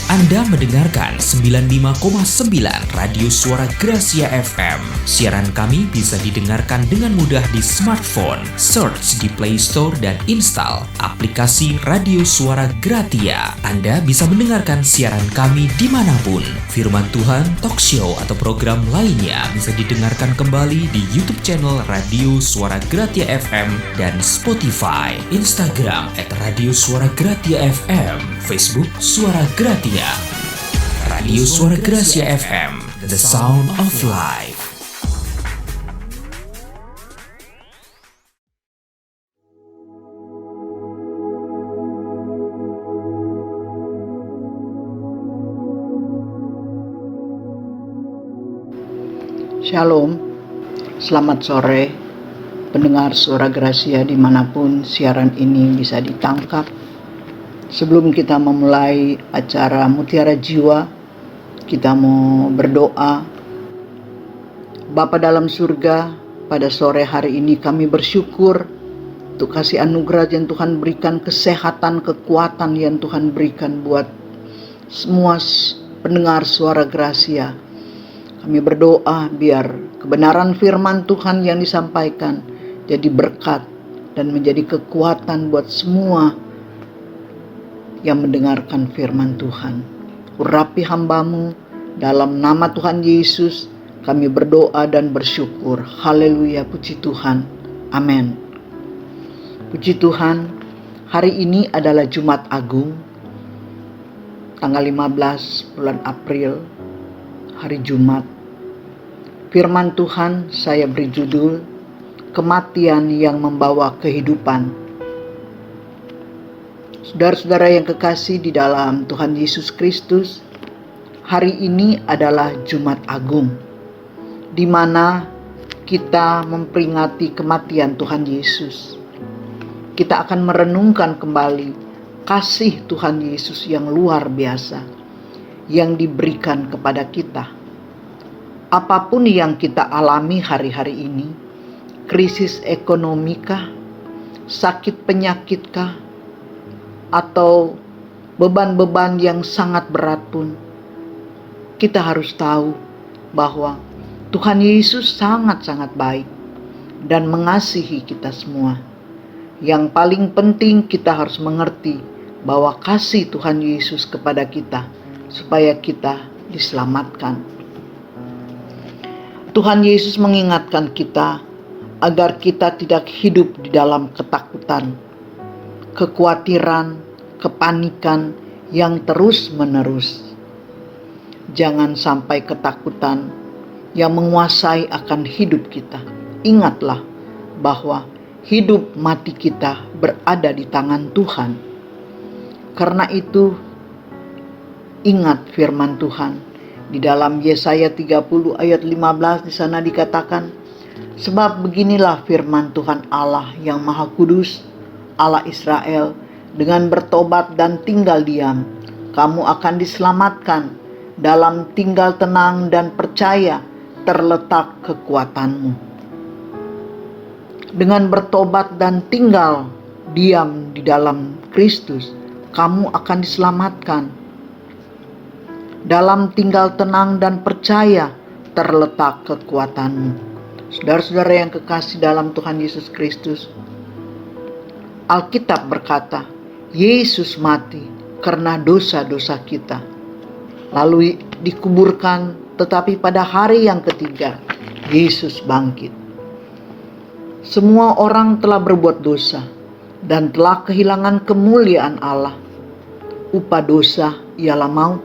Anda mendengarkan 95,9 Radio Suara Gracia FM. Siaran kami bisa didengarkan dengan mudah di smartphone. Search di Play Store dan install aplikasi Radio Suara Gratia. Anda bisa mendengarkan siaran kami dimanapun. Firman Tuhan, talk show, atau program lainnya bisa didengarkan kembali di YouTube channel Radio Suara Gratia FM dan Spotify, Instagram @Radio Suara Gratia FM, Facebook Suara Gratia. Radio Suara Gracia FM, the sound of life. Shalom, selamat sore pendengar Suara Gracia dimanapun siaran ini bisa ditangkap. Sebelum kita memulai acara Mutiara Jiwa, kita mau berdoa. Bapa dalam surga, pada sore hari ini kami bersyukur untuk kasih anugerah yang Tuhan berikan, kesehatan, kekuatan yang Tuhan berikan buat semua pendengar Suara Gracia. Kami berdoa biar kebenaran firman Tuhan yang disampaikan jadi berkat dan menjadi kekuatan buat semua yang mendengarkan firman Tuhan. Urapi hamba-Mu dalam nama Tuhan Yesus, kami berdoa dan bersyukur. Haleluya, puji Tuhan. Amin. Puji Tuhan, hari ini adalah Jumat Agung, tanggal 15 bulan April, hari Jumat. Firman Tuhan saya beri judul, Kematian yang Membawa Kehidupan. Saudara-saudara yang kekasih di dalam Tuhan Yesus Kristus, hari ini adalah Jumat Agung, di mana kita memperingati kematian Tuhan Yesus. Kita akan merenungkan kembali kasih Tuhan Yesus yang luar biasa yang diberikan kepada kita. Apapun yang kita alami hari-hari ini, krisis ekonomikah, sakit penyakitkah, atau beban-beban yang sangat berat pun, kita harus tahu bahwa Tuhan Yesus sangat-sangat baik dan mengasihi kita semua. Yang paling penting kita harus mengerti bahwa kasih Tuhan Yesus kepada kita supaya kita diselamatkan. Tuhan Yesus mengingatkan kita agar kita tidak hidup di dalam ketakutan, kekhawatiran, kepanikan yang terus-menerus. Jangan sampai ketakutan yang menguasai akan hidup kita. Ingatlah bahwa hidup mati kita berada di tangan Tuhan. Karena itu, ingat firman Tuhan. Di dalam Yesaya 30 ayat 15 di sana dikatakan, sebab beginilah firman Tuhan Allah yang Maha Kudus, Allah Israel, dengan bertobat dan tinggal diam, kamu akan diselamatkan. Dalam tinggal tenang dan percaya terletak kekuatanmu. Dengan bertobat dan tinggal diam di dalam Kristus, kamu akan diselamatkan. Dalam tinggal tenang dan percaya terletak kekuatanmu. Saudara-saudara yang kekasih dalam Tuhan Yesus Kristus, Alkitab berkata, Yesus mati karena dosa-dosa kita, lalu dikuburkan, tetapi pada hari yang ketiga Yesus bangkit. Semua orang telah berbuat dosa dan telah kehilangan kemuliaan Allah. Upah dosa ialah maut,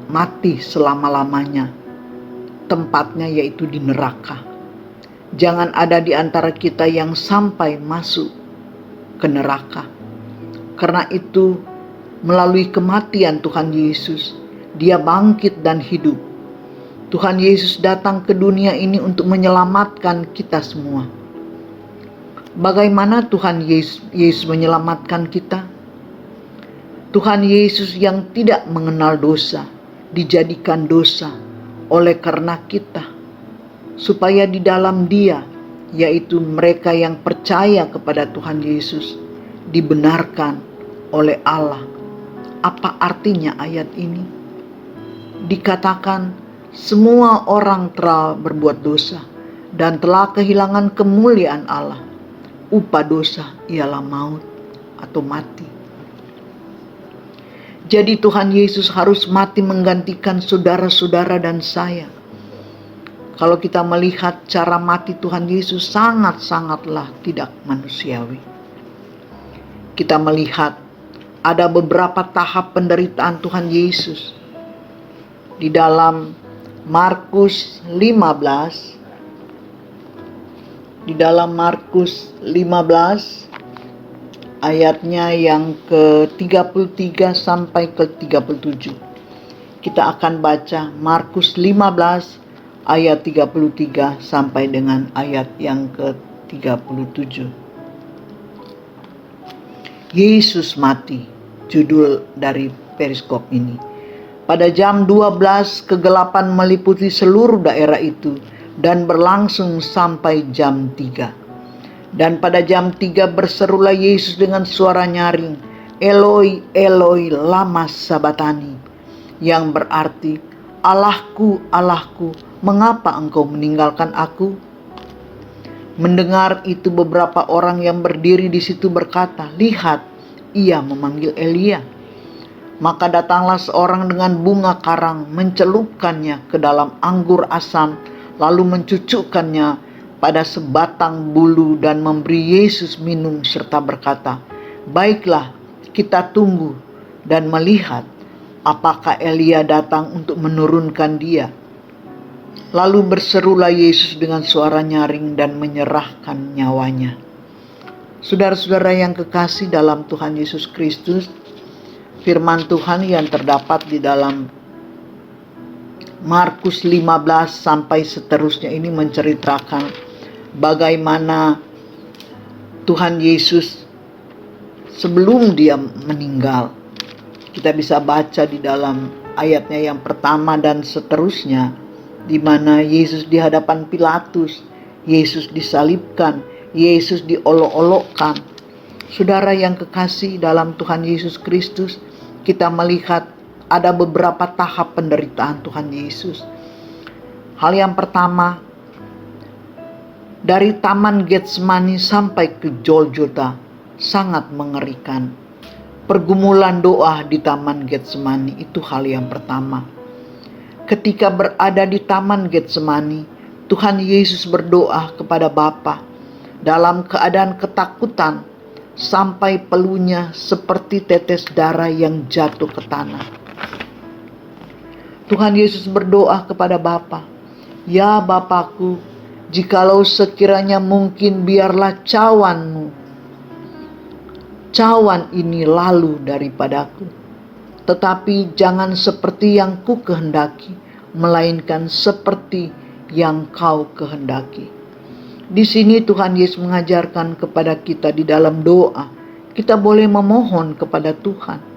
mati selama-lamanya, tempatnya yaitu di neraka. Jangan ada di antara kita yang sampai masuk ke neraka. Karena itu, melalui kematian Tuhan Yesus, Dia bangkit dan hidup. Tuhan Yesus datang ke dunia ini untuk menyelamatkan kita semua. Bagaimana Tuhan Yesus menyelamatkan kita? Tuhan Yesus yang tidak mengenal dosa, dijadikan dosa oleh karena kita, supaya di dalam Dia, yaitu mereka yang percaya kepada Tuhan Yesus, dibenarkan oleh Allah Apa artinya ayat ini? Dikatakan semua orang telah berbuat dosa dan telah kehilangan kemuliaan Allah. Upah dosa ialah maut atau mati. Jadi Tuhan Yesus harus mati menggantikan saudara-saudara dan saya. Kalau kita melihat cara mati Tuhan Yesus sangat-sangatlah tidak manusiawi. Kita melihat ada beberapa tahap penderitaan Tuhan Yesus. Di dalam Markus 15, ayatnya yang ke-33 sampai ke-37. Kita akan baca Markus 15 ayat 33 sampai dengan ayat yang ke-37. Yesus mati, judul dari periskop ini. Pada jam 12 kegelapan meliputi seluruh daerah itu dan berlangsung sampai jam 3. Dan pada jam 3 berserulah Yesus dengan suara nyaring, Eloi, Eloi, lama sabatani, yang berarti, Allahku, Allahku, mengapa engkau meninggalkan aku? Mendengar itu beberapa orang yang berdiri di situ berkata, lihat, ia memanggil Elia. Maka datanglah seorang dengan bunga karang, mencelupkannya ke dalam anggur asam, lalu mencucukkannya pada sebatang bulu dan memberi Yesus minum serta berkata, baiklah, kita tunggu dan melihat apakah Elia datang untuk menurunkan dia. Lalu berserulah Yesus dengan suara nyaring dan menyerahkan nyawanya. Saudara-saudara yang kekasih dalam Tuhan Yesus Kristus, firman Tuhan yang terdapat di dalam Markus 15 sampai seterusnya ini menceritakan bagaimana Tuhan Yesus sebelum dia meninggal. Kita bisa baca di dalam ayatnya yang pertama dan seterusnya, di mana Yesus di hadapan Pilatus, Yesus disalibkan, Yesus diolok-olokkan. Saudara yang kekasih dalam Tuhan Yesus Kristus, kita melihat ada beberapa tahap penderitaan Tuhan Yesus. Hal yang pertama, dari Taman Getsemani sampai ke Golgota sangat mengerikan. Pergumulan doa di Taman Getsemani itu hal yang pertama. Ketika berada di Taman Getsemani, Tuhan Yesus berdoa kepada Bapa dalam keadaan ketakutan sampai pelunya seperti tetes darah yang jatuh ke tanah. Tuhan Yesus berdoa kepada Bapa, ya Bapakku, jikalau sekiranya mungkin biarlah cawan ini lalu daripadaku. Tetapi jangan seperti yang ku kehendaki, melainkan seperti yang kau kehendaki. Di sini Tuhan Yesus mengajarkan kepada kita di dalam doa, kita boleh memohon kepada Tuhan.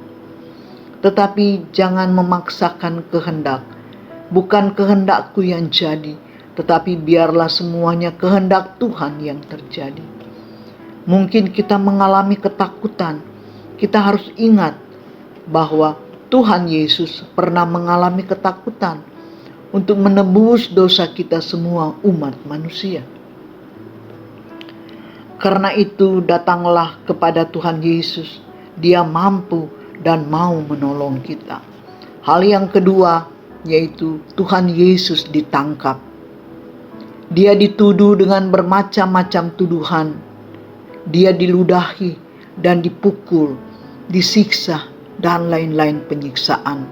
Tetapi jangan memaksakan kehendak. Bukan kehendakku yang jadi, tetapi biarlah semuanya kehendak Tuhan yang terjadi. Mungkin kita mengalami ketakutan. Kita harus ingat bahwa Tuhan Yesus pernah mengalami ketakutan untuk menebus dosa kita semua umat manusia. Karena itu datanglah kepada Tuhan Yesus. Dia mampu dan mau menolong kita. Hal yang kedua yaitu Tuhan Yesus ditangkap. Dia dituduh dengan bermacam-macam tuduhan. Dia diludahi dan dipukul, disiksa dan lain-lain penyiksaan.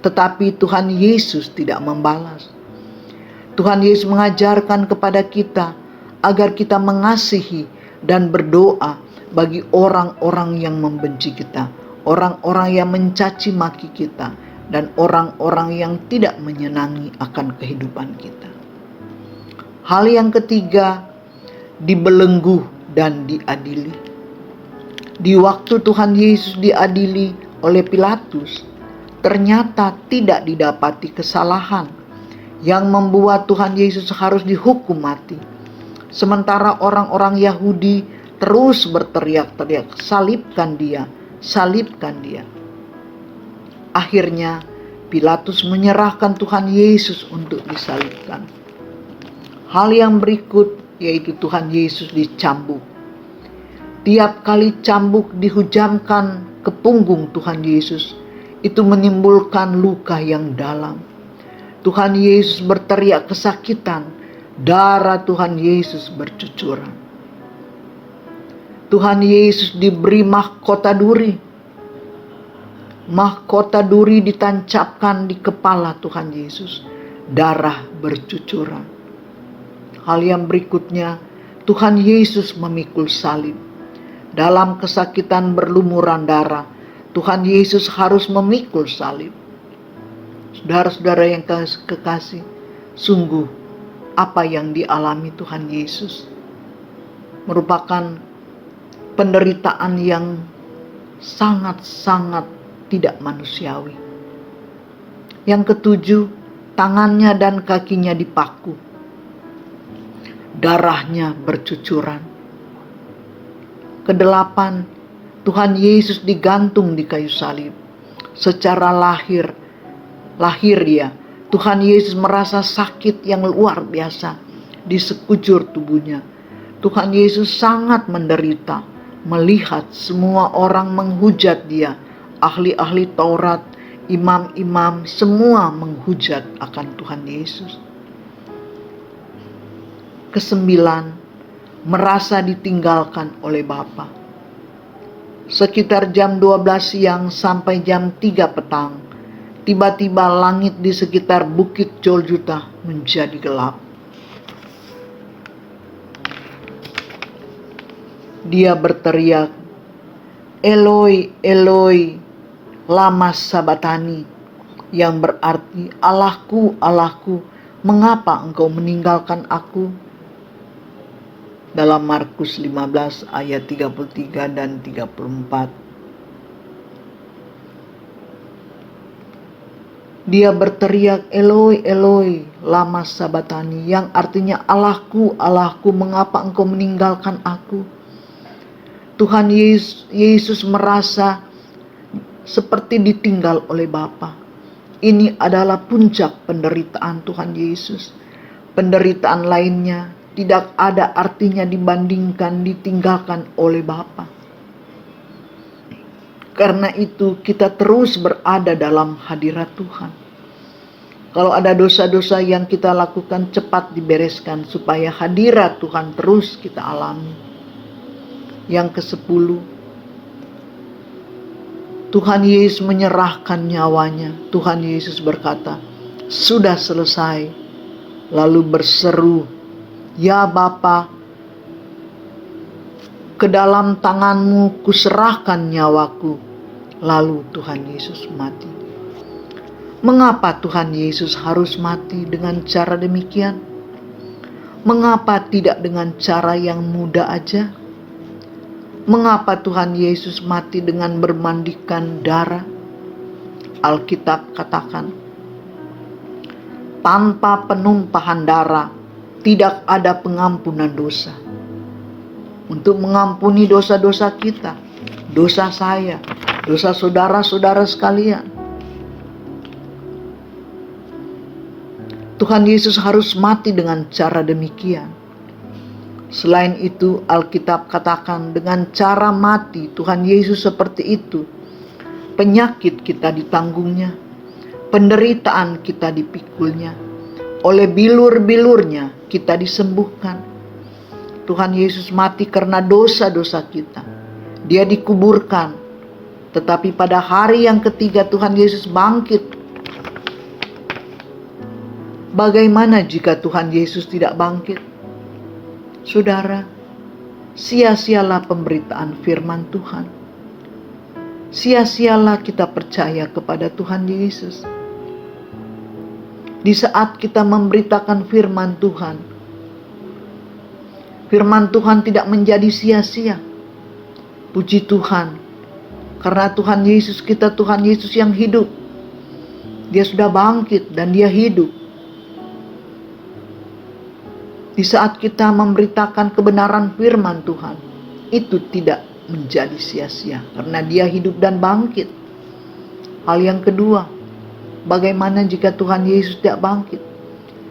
Tetapi Tuhan Yesus tidak membalas. Tuhan Yesus mengajarkan kepada kita agar kita mengasihi dan berdoa bagi orang-orang yang membenci kita, orang-orang yang mencaci maki kita, dan orang-orang yang tidak menyenangi akan kehidupan kita. Hal yang ketiga, dibelenggu dan diadili. Di waktu Tuhan Yesus diadili oleh Pilatus, ternyata tidak didapati kesalahan yang membuat Tuhan Yesus harus dihukum mati. Sementara orang-orang Yahudi terus berteriak-teriak, salibkan dia, salibkan dia. Akhirnya Pilatus menyerahkan Tuhan Yesus untuk disalibkan. Hal yang berikut yaitu Tuhan Yesus dicambuk. Tiap kali cambuk dihujamkan ke punggung Tuhan Yesus, itu menimbulkan luka yang dalam. Tuhan Yesus berteriak kesakitan, darah Tuhan Yesus bercucuran. Tuhan Yesus diberi mahkota duri. Mahkota duri ditancapkan di kepala Tuhan Yesus. Darah bercucuran. Hal yang berikutnya, Tuhan Yesus memikul salib. Dalam kesakitan berlumuran darah, Tuhan Yesus harus memikul salib. Saudara-saudara yang kekasih, sungguh apa yang dialami Tuhan Yesus merupakan penderitaan yang sangat-sangat tidak manusiawi. Yang ketujuh, tangannya dan kakinya dipaku. Darahnya bercucuran. Kedelapan, Tuhan Yesus digantung di kayu salib. Secara lahir ya, Tuhan Yesus merasa sakit yang luar biasa di sekujur tubuhnya. Tuhan Yesus sangat menderita melihat semua orang menghujat dia. Ahli-ahli Taurat, imam-imam, semua menghujat akan Tuhan Yesus. Kesembilan, merasa ditinggalkan oleh Bapa. Sekitar jam 12 siang sampai jam 3 petang, tiba-tiba langit di sekitar Bukit Golgota menjadi gelap. Dia berteriak, Eloi, Eloi, lama sabatani, yang berarti Allahku, Allahku, mengapa engkau meninggalkan aku? Dalam Markus 15 ayat 33 dan 34. Dia berteriak, Eloi, Eloi, lama sabatani, yang artinya Allahku, Allahku, mengapa engkau meninggalkan aku? Tuhan Yesus merasa seperti ditinggal oleh Bapa. Ini adalah puncak penderitaan Tuhan Yesus. Penderitaan lainnya tidak ada artinya dibandingkan ditinggalkan oleh Bapa. Karena itu kita terus berada dalam hadirat Tuhan. Kalau ada dosa-dosa yang kita lakukan, cepat dibereskan supaya hadirat Tuhan terus kita alami. Yang ke-10, Tuhan Yesus menyerahkan nyawanya. Tuhan Yesus berkata, sudah selesai. Lalu berseru, ya Bapa, ke dalam tanganmu kuserahkan nyawaku. Lalu Tuhan Yesus mati. Mengapa Tuhan Yesus harus mati dengan cara demikian? Mengapa tidak dengan cara yang mudah aja? Mengapa Tuhan Yesus mati dengan bermandikan darah? Alkitab katakan, tanpa penumpahan darah tidak ada pengampunan dosa. Untuk mengampuni dosa-dosa kita, dosa saya, dosa saudara-saudara sekalian, Tuhan Yesus harus mati dengan cara demikian. Selain itu, Alkitab katakan dengan cara mati Tuhan Yesus seperti itu, penyakit kita ditanggungnya, penderitaan kita dipikulnya, oleh bilur-bilurnya kita disembuhkan. Tuhan Yesus mati karena dosa-dosa kita. Dia dikuburkan, tetapi pada hari yang ketiga Tuhan Yesus bangkit. Bagaimana jika Tuhan Yesus tidak bangkit? Saudara, sia-sialah pemberitaan firman Tuhan. Sia-sialah kita percaya kepada Tuhan Yesus. Di saat kita memberitakan firman Tuhan tidak menjadi sia-sia. Puji Tuhan, karena Tuhan Yesus kita, Tuhan Yesus yang hidup. Dia sudah bangkit dan dia hidup. Di saat kita memberitakan kebenaran firman Tuhan, itu tidak menjadi sia-sia karena dia hidup dan bangkit. Hal yang kedua, bagaimana jika Tuhan Yesus tidak bangkit?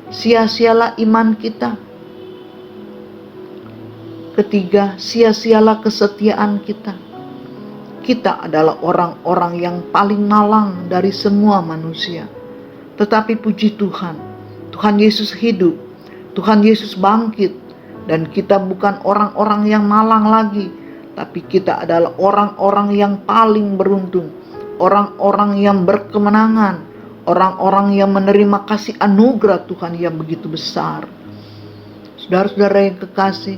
Sia-sialah iman kita. Ketiga, sia-sialah kesetiaan kita. Kita adalah orang-orang yang paling malang dari semua manusia. Tetapi puji Tuhan, Tuhan Yesus hidup, Tuhan Yesus bangkit, dan kita bukan orang-orang yang malang lagi, tapi kita adalah orang-orang yang paling beruntung, orang-orang yang berkemenangan, orang-orang yang menerima kasih anugerah Tuhan yang begitu besar. Saudara-saudara yang kekasih,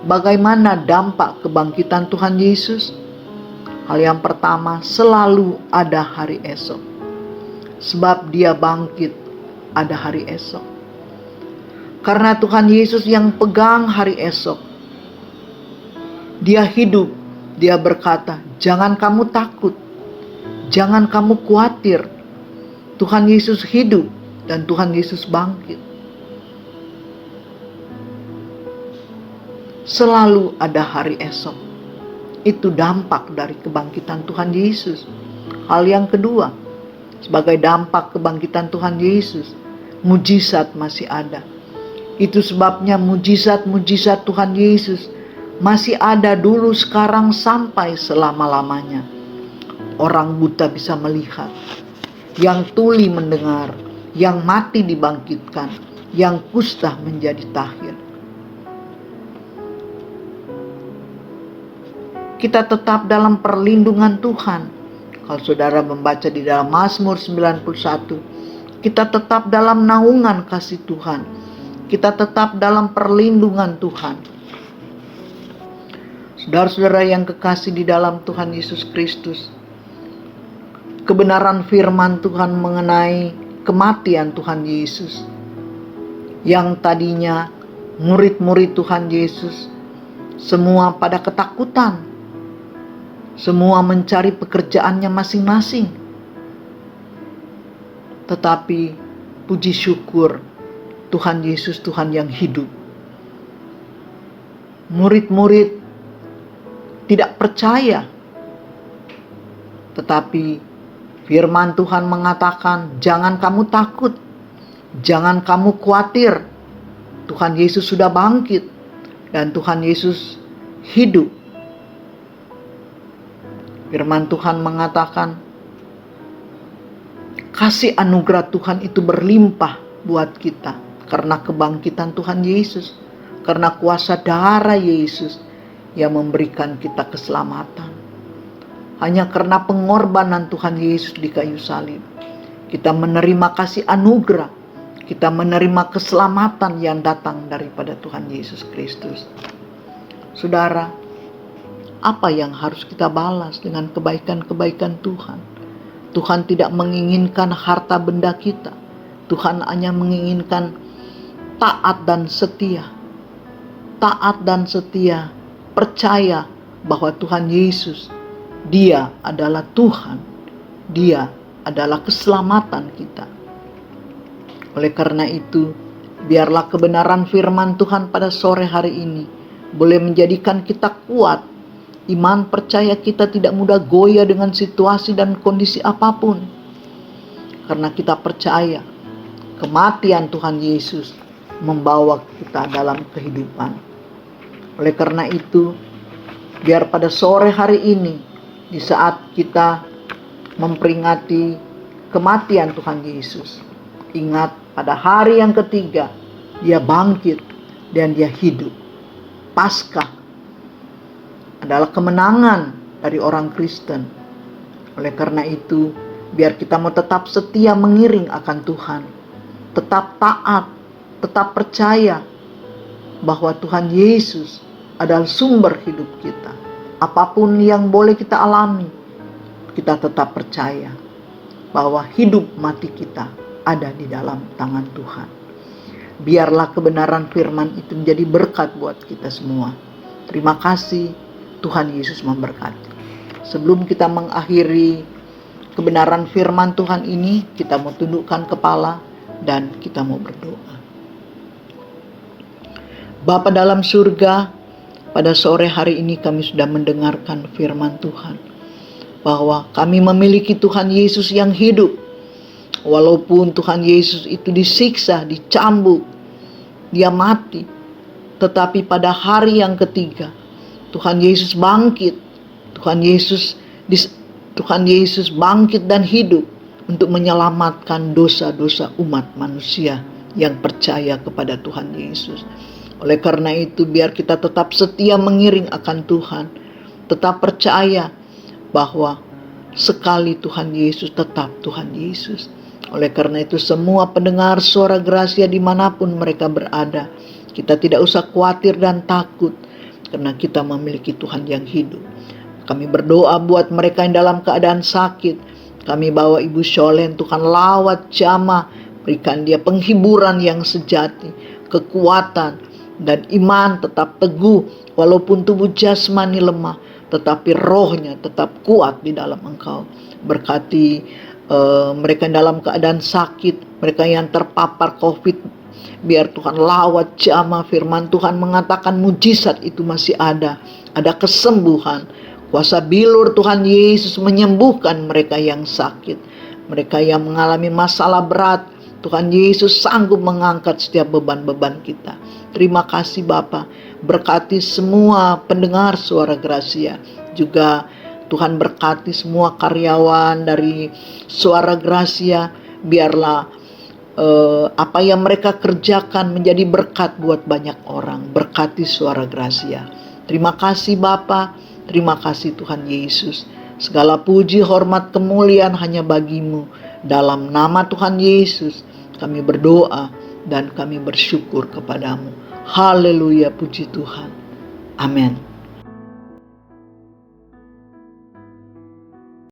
bagaimana dampak kebangkitan Tuhan Yesus? Hal yang pertama, selalu ada hari esok. Sebab Dia bangkit, ada hari esok. Karena Tuhan Yesus yang pegang hari esok, Dia hidup, Dia berkata, jangan kamu takut, jangan kamu khawatir. Tuhan Yesus hidup dan Tuhan Yesus bangkit. Selalu ada hari esok. Itu dampak dari kebangkitan Tuhan Yesus. Hal yang kedua, sebagai dampak kebangkitan Tuhan Yesus, mujizat masih ada. Itu sebabnya mujizat-mujizat Tuhan Yesus masih ada dulu, sekarang, sampai selama-lamanya. Orang buta bisa melihat, yang tuli mendengar, yang mati dibangkitkan, yang kusta menjadi tahir. Kita tetap dalam perlindungan Tuhan. Kalau saudara membaca di dalam Mazmur 91, kita tetap dalam naungan kasih Tuhan. Kita tetap dalam perlindungan Tuhan. Saudara-saudara yang kekasih di dalam Tuhan Yesus Kristus, kebenaran firman Tuhan mengenai kematian Tuhan Yesus, yang tadinya murid-murid Tuhan Yesus semua pada ketakutan, semua mencari pekerjaannya masing-masing. Tetapi puji syukur, Tuhan Yesus Tuhan yang hidup. Murid-murid tidak percaya, tetapi firman Tuhan mengatakan, jangan kamu takut, jangan kamu khawatir. Tuhan Yesus sudah bangkit dan Tuhan Yesus hidup. Firman Tuhan mengatakan, kasih anugerah Tuhan itu berlimpah buat kita karena kebangkitan Tuhan Yesus, karena kuasa darah Yesus yang memberikan kita keselamatan. Hanya karena pengorbanan Tuhan Yesus di kayu salib, kita menerima kasih anugerah, kita menerima keselamatan yang datang daripada Tuhan Yesus Kristus. Saudara, apa yang harus kita balas dengan kebaikan-kebaikan Tuhan? Tuhan tidak menginginkan harta benda kita. Tuhan hanya menginginkan taat dan setia. Taat dan setia, percaya bahwa Tuhan Yesus, Dia adalah Tuhan. Dia adalah keselamatan kita. Oleh karena itu, biarlah kebenaran firman Tuhan pada sore hari ini boleh menjadikan kita kuat. Iman percaya kita tidak mudah goyah dengan situasi dan kondisi apapun. Karena kita percaya kematian Tuhan Yesus membawa kita dalam kehidupan. Oleh karena itu, biar pada sore hari ini, di saat kita memperingati kematian Tuhan Yesus, ingat pada hari yang ketiga, Dia bangkit dan Dia hidup. Paskah adalah kemenangan dari orang Kristen. Oleh karena itu, biar kita mau tetap setia mengiring akan Tuhan, tetap taat, tetap percaya bahwa Tuhan Yesus adalah sumber hidup kita. Apapun yang boleh kita alami, kita tetap percaya bahwa hidup mati kita ada di dalam tangan Tuhan. Biarlah kebenaran firman itu menjadi berkat buat kita semua. Terima kasih. Tuhan Yesus memberkati. Sebelum kita mengakhiri kebenaran firman Tuhan ini, kita mau tundukkan kepala dan kita mau berdoa. Bapa dalam surga, pada sore hari ini kami sudah mendengarkan firman Tuhan. bahwa kami memiliki Tuhan Yesus yang hidup. Walaupun Tuhan Yesus itu disiksa, dicambuk, dia mati, tetapi pada hari yang ketiga Tuhan Yesus bangkit. Tuhan Yesus bangkit dan hidup untuk menyelamatkan dosa-dosa umat manusia yang percaya kepada Tuhan Yesus. Oleh karena itu, biar kita tetap setia mengiring akan Tuhan, tetap percaya bahwa sekali Tuhan Yesus tetap Tuhan Yesus. Oleh karena itu, semua pendengar suara Gracia dimanapun mereka berada, kita tidak usah khawatir dan takut, karena kita memiliki Tuhan yang hidup. Kami berdoa buat mereka yang dalam keadaan sakit. Kami bawa Ibu Sholem, Tuhan lawat jamah, berikan dia penghiburan yang sejati, kekuatan dan iman tetap teguh, walaupun tubuh jasmani lemah, tetapi rohnya tetap kuat di dalam Engkau. Berkati mereka yang dalam keadaan sakit, mereka yang terpapar COVID, biar Tuhan lawat jamah. Firman Tuhan mengatakan mujizat itu masih ada kesembuhan. Kuasa bilur Tuhan Yesus menyembuhkan mereka yang sakit, mereka yang mengalami masalah berat. Tuhan Yesus sanggup mengangkat setiap beban-beban kita. Terima kasih Bapa, berkati semua pendengar suara Gracia. Juga Tuhan berkati semua karyawan dari suara Gracia. Biarlah apa yang mereka kerjakan menjadi berkat buat banyak orang. Berkati suara Gracia. Terima kasih Bapa, terima kasih Tuhan Yesus. Segala puji, hormat, kemuliaan hanya bagimu. Dalam nama Tuhan Yesus kami berdoa dan kami bersyukur kepadamu. Haleluya, puji Tuhan. Amin.